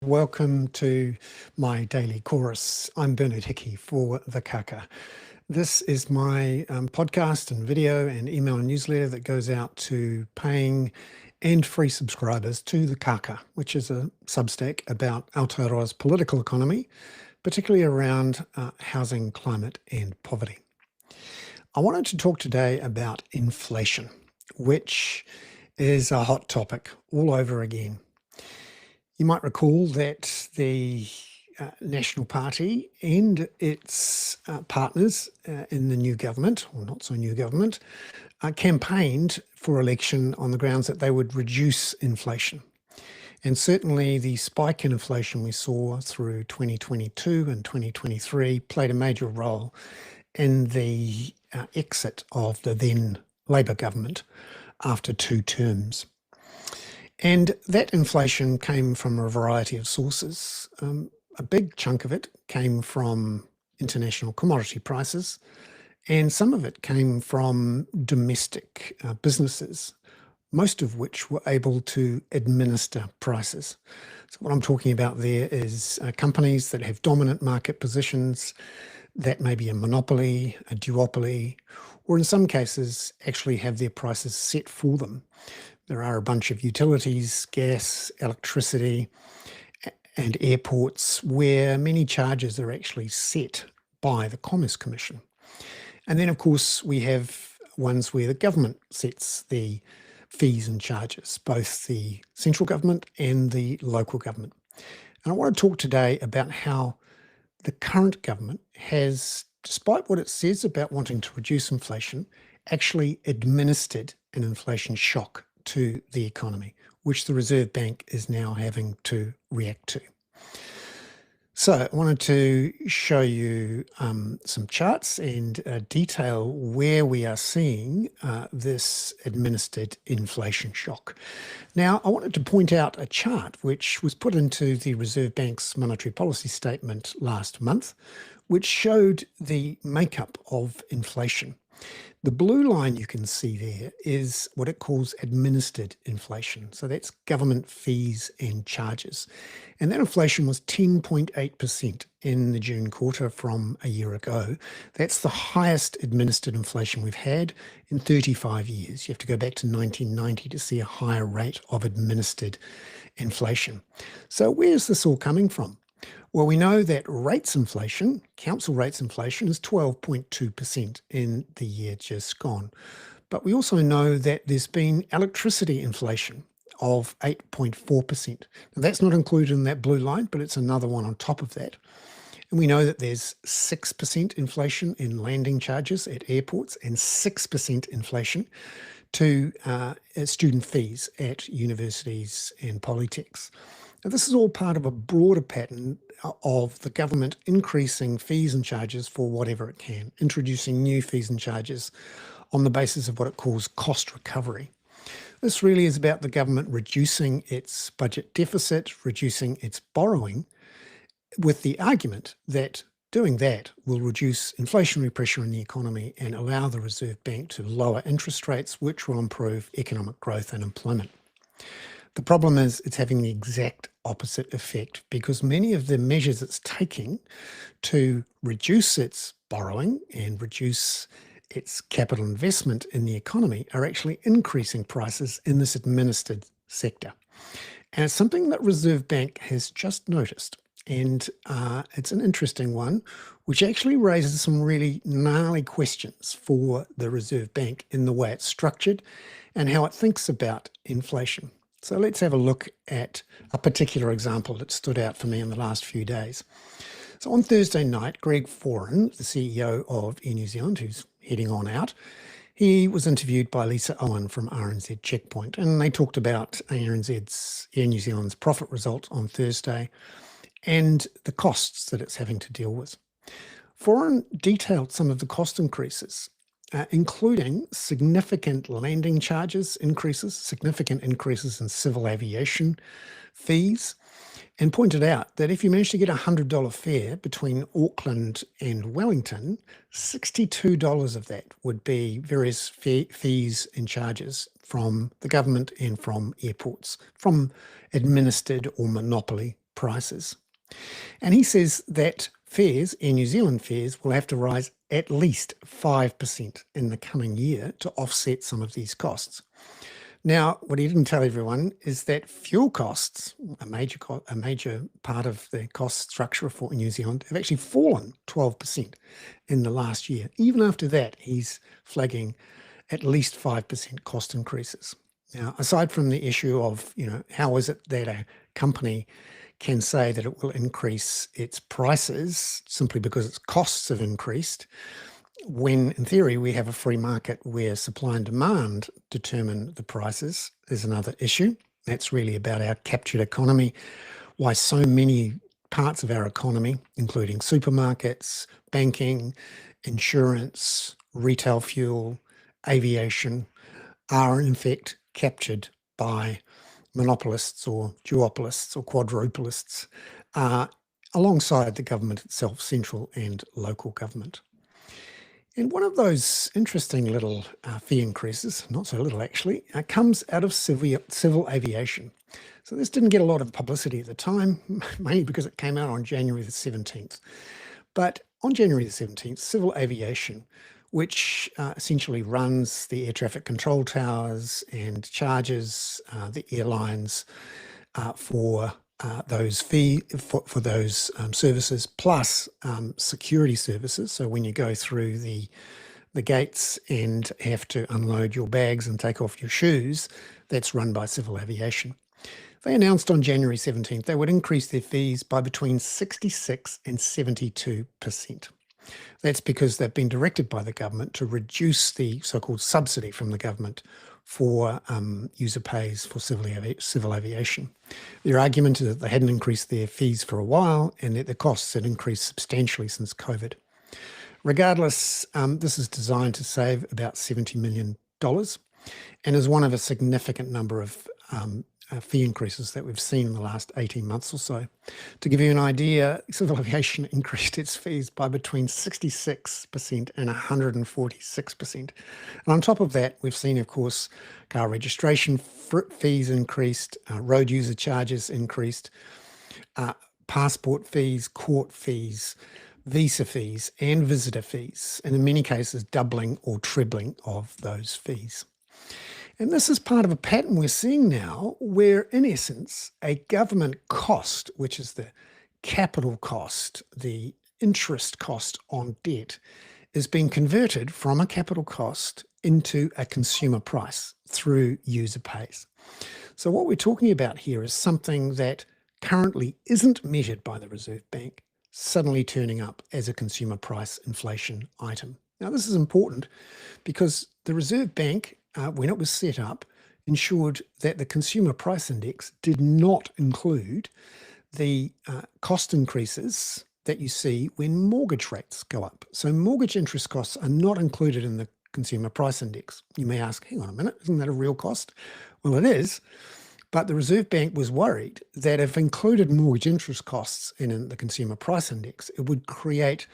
Welcome to my daily chorus. I'm Bernard Hickey for the Kaka. This is my podcast and video and email newsletter that goes out to paying and free subscribers to the Kaka, which is a Substack about Aotearoa's political economy, particularly around housing, climate and poverty. I wanted to talk today about inflation, which is a hot topic all over again. You might recall that the National Party and its partners in the new government, or not so new government, campaigned for election on the grounds that they would reduce inflation. And certainly the spike in inflation we saw through 2022 and 2023 played a major role in the exit of the then Labour government after 2 terms. And that inflation came from a variety of sources. A big chunk of it came from international commodity prices, and some of it came from domestic businesses, most of which were able to administer prices. So what I'm talking about there is companies that have dominant market positions. That may be a monopoly, a duopoly, or in some cases actually have their prices set for them. There are a bunch of utilities, gas, electricity, and airports where many charges are actually set by the Commerce Commission. And then, of course, we have ones where the government sets the fees and charges, both the central government and the local government. And I want to talk today about how the current government has, despite what it says about wanting to reduce inflation, actually administered an inflation shock to the economy, which the Reserve Bank is now having to react to. So I wanted to show you some charts and detail where we are seeing this administered inflation shock. Now, I wanted to point out a chart which was put into the Reserve Bank's monetary policy statement last month, which showed the makeup of inflation. The blue line you can see there is what it calls administered inflation. So that's government fees and charges. And that inflation was 10.8% in the June quarter from a year ago. That's the highest administered inflation we've had in 35 years. You have to go back to 1990 to see a higher rate of administered inflation. So where's this all coming from? Well, we know that rates inflation, council rates inflation, is 12.2% in the year just gone. But we also know that there's been electricity inflation of 8.4%. Now, that's not included in that blue line, but it's another one on top of that. And we know that there's 6% inflation in landing charges at airports and 6% inflation to student fees at universities and polytechs. Now, this is all part of a broader pattern of the government increasing fees and charges for whatever it can, introducing new fees and charges on the basis of what it calls cost recovery. This really is about the government reducing its budget deficit, reducing its borrowing, with the argument that doing that will reduce inflationary pressure in the economy and allow the Reserve Bank to lower interest rates, which will improve economic growth and employment. The problem is it's having the exact opposite effect, because many of the measures it's taking to reduce its borrowing and reduce its capital investment in the economy are actually increasing prices in this administered sector. And it's something that Reserve Bank has just noticed. And it's an interesting one, which actually raises some really gnarly questions for the Reserve Bank in the way it's structured and how it thinks about inflation. So let's have a look at a particular example that stood out for me in the last few days. So on Thursday night, Greg Foran, the CEO of Air New Zealand, who's heading on out, he was interviewed by Lisa Owen from RNZ Checkpoint, and they talked about Air New Zealand's profit result on Thursday and the costs that it's having to deal with. Foran detailed some of the cost increases, including significant landing charges increases, significant increases in civil aviation fees, and pointed out that if you manage to get a $100 fare between Auckland and Wellington, $62 of that would be various fees and charges from the government and from airports, from administered or monopoly prices. And he says that fares, Air New Zealand fares, will have to rise at least 5% in the coming year to offset some of these costs. Now, what he didn't tell everyone is that fuel costs, a major part of the cost structure for New Zealand, have actually fallen 12% in the last year. Even after that, he's flagging at least 5% cost increases. Now, aside from the issue of, how is it that a company can say that it will increase its prices simply because its costs have increased, when in theory we have a free market where supply and demand determine the prices, is another issue. That's really about our captured economy, why so many parts of our economy, including supermarkets, banking, insurance, retail fuel, aviation, are in fact captured by monopolists or duopolists or quadruplists, alongside the government itself, central and local government. And one of those interesting little fee increases, not so little actually, comes out of civil aviation. So this didn't get a lot of publicity at the time, mainly because it came out on January the 17th. But on January the 17th, civil aviation, which essentially runs the air traffic control towers and charges the airlines for those services, plus security services. So when you go through the gates and have to unload your bags and take off your shoes, that's run by civil aviation. They announced on January 17th they would increase their fees by between 66 and 72%. That's because they've been directed by the government to reduce the so-called subsidy from the government for user pays for civil aviation. Their argument is that they hadn't increased their fees for a while and that the costs had increased substantially since COVID. Regardless, this is designed to save about $70 million and is one of a significant number of fee increases that we've seen in the last 18 months or so. To give you an idea, civil aviation increased its fees by between 66% and 146%. And on top of that, we've seen, of course, car registration fees increased, road user charges increased, passport fees, court fees, visa fees, and visitor fees, and in many cases, doubling or trebling of those fees. And this is part of a pattern we're seeing now where, in essence, a government cost, which is the capital cost, the interest cost on debt, is being converted from a capital cost into a consumer price through user pays. So what we're talking about here is something that currently isn't measured by the Reserve Bank, suddenly turning up as a consumer price inflation item. Now, this is important because the Reserve Bank, when it was set up, ensured that the consumer price index did not include the cost increases that you see when mortgage rates go up. So mortgage interest costs are not included in the consumer price index. You may ask, hang on a minute, isn't that a real cost? Well, it is. But the Reserve Bank was worried that if included mortgage interest costs in the consumer price index, it would create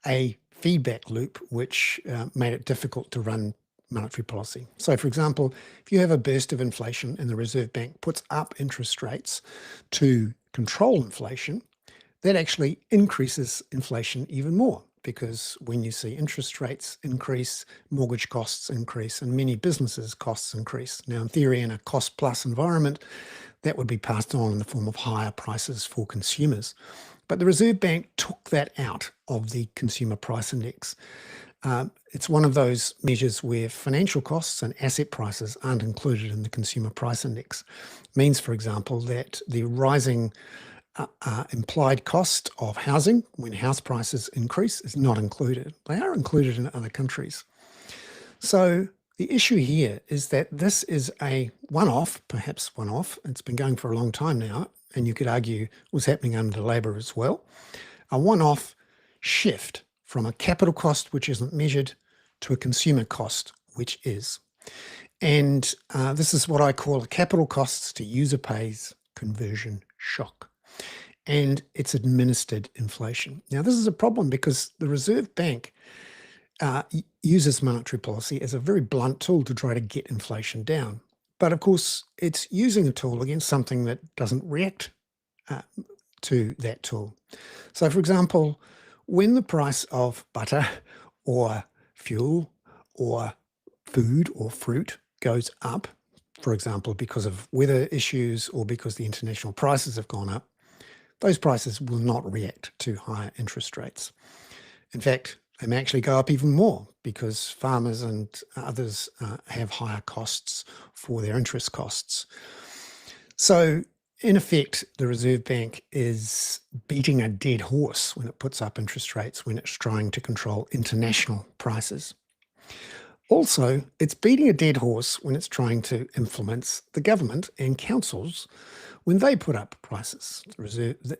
a feedback loop which made it difficult to run monetary policy. So, for example, if you have a burst of inflation and the Reserve Bank puts up interest rates to control inflation, that actually increases inflation even more, because when you see interest rates increase, mortgage costs increase, and many businesses' costs increase. Now, in theory, in a cost-plus environment, that would be passed on in the form of higher prices for consumers. But the Reserve Bank took that out of the consumer price index. It's one of those measures where financial costs and asset prices aren't included in the consumer price index. It means, for example, that the rising implied cost of housing when house prices increase is not included. They are included in other countries. So the issue here is that this is a one-off, perhaps one-off. It's been going for a long time now, and you could argue was happening under Labor as well. A one-off shift from a capital cost which isn't measured to a consumer cost which is. And this is what I call a capital costs to user pays conversion shock. And it's administered inflation. Now, this is a problem because the Reserve Bank uses monetary policy as a very blunt tool to try to get inflation down. But of course, it's using a tool against something that doesn't react to that tool. So for example, when the price of butter or fuel or food or fruit goes up, for example, because of weather issues or because the international prices have gone up, those prices will not react to higher interest rates. In fact, they may actually go up even more because farmers and others have higher costs for their interest costs. So in effect, the Reserve Bank is beating a dead horse when it puts up interest rates when it's trying to control international prices. Also, it's beating a dead horse when it's trying to influence the government and councils when they put up prices.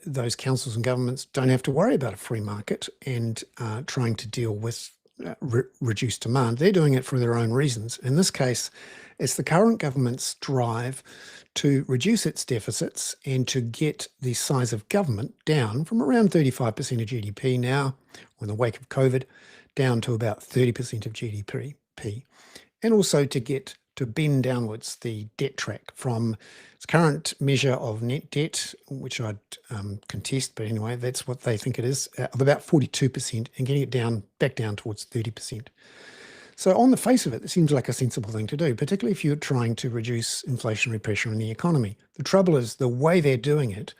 Those councils and governments don't have to worry about a free market and trying to deal with reduced demand. They're doing it for their own reasons. In this case, it's the current government's drive to reduce its deficits and to get the size of government down from around 35% of GDP now, in the wake of COVID, down to about 30% of GDP, and also to bend downwards the debt track from its current measure of net debt, which I'd contest, but anyway, that's what they think it is, of about 42%, and getting it back down towards 30%. So on the face of it, it seems like a sensible thing to do, particularly if you're trying to reduce inflationary pressure in the economy. The trouble is the way they're doing it,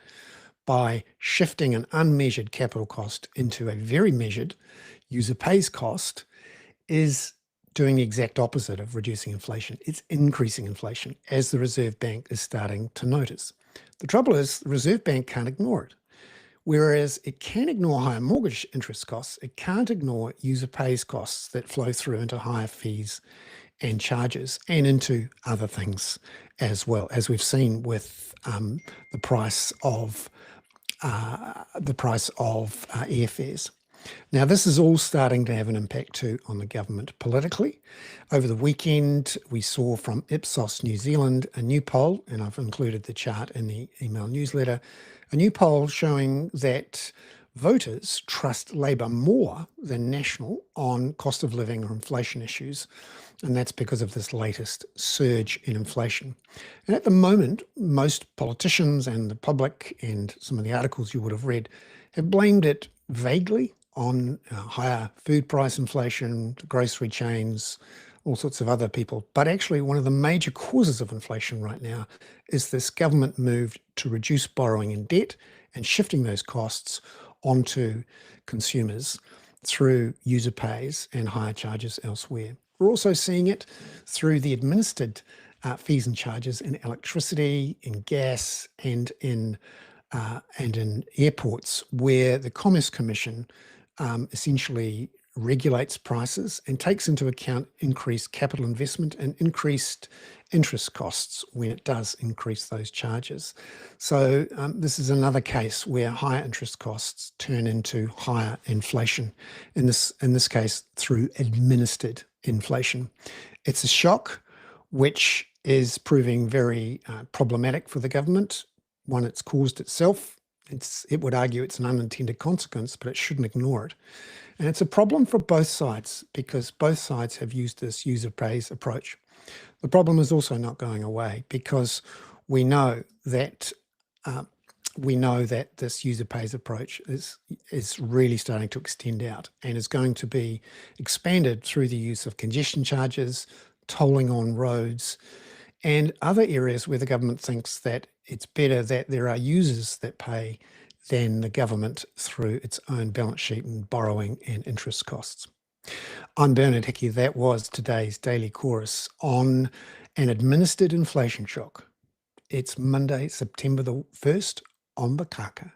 by shifting an unmeasured capital cost into a very measured user pays cost, is doing the exact opposite of reducing inflation. It's increasing inflation, as the Reserve Bank is starting to notice. The trouble is the Reserve Bank can't ignore it. Whereas it can ignore higher mortgage interest costs, it can't ignore user pays costs that flow through into higher fees and charges and into other things as well, as we've seen with the price of airfares. Now, this is all starting to have an impact too on the government politically. Over the weekend, we saw from Ipsos New Zealand a new poll, and I've included the chart in the email newsletter, a new poll showing that voters trust Labor more than National on cost of living or inflation issues, and that's because of this latest surge in inflation. And at the moment, most politicians and the public and some of the articles you would have read have blamed it vaguely on higher food price inflation, grocery chains, all sorts of other people. But actually, one of the major causes of inflation right now is this government move to reduce borrowing and debt and shifting those costs onto consumers through user pays and higher charges elsewhere. We're also seeing it through the administered fees and charges in electricity, in gas, and in airports, where the Commerce Commission essentially regulates prices and takes into account increased capital investment and increased interest costs when it does increase those charges. So this is another case where higher interest costs turn into higher inflation, in this case through administered inflation. It's a shock which is proving very problematic for the government. One, it's caused itself. It would argue it's an unintended consequence, but it shouldn't ignore it. And it's a problem for both sides because both sides have used this user pays approach. The problem is also not going away because we know that this user pays approach is really starting to extend out and is going to be expanded through the use of congestion charges, tolling on roads, and other areas where the government thinks that it's better that there are users that pay than the government through its own balance sheet and borrowing and interest costs. I'm Bernard Hickey. That was today's Daily Chorus on an administered inflation shock. It's Monday, September the 1st on the Kaka.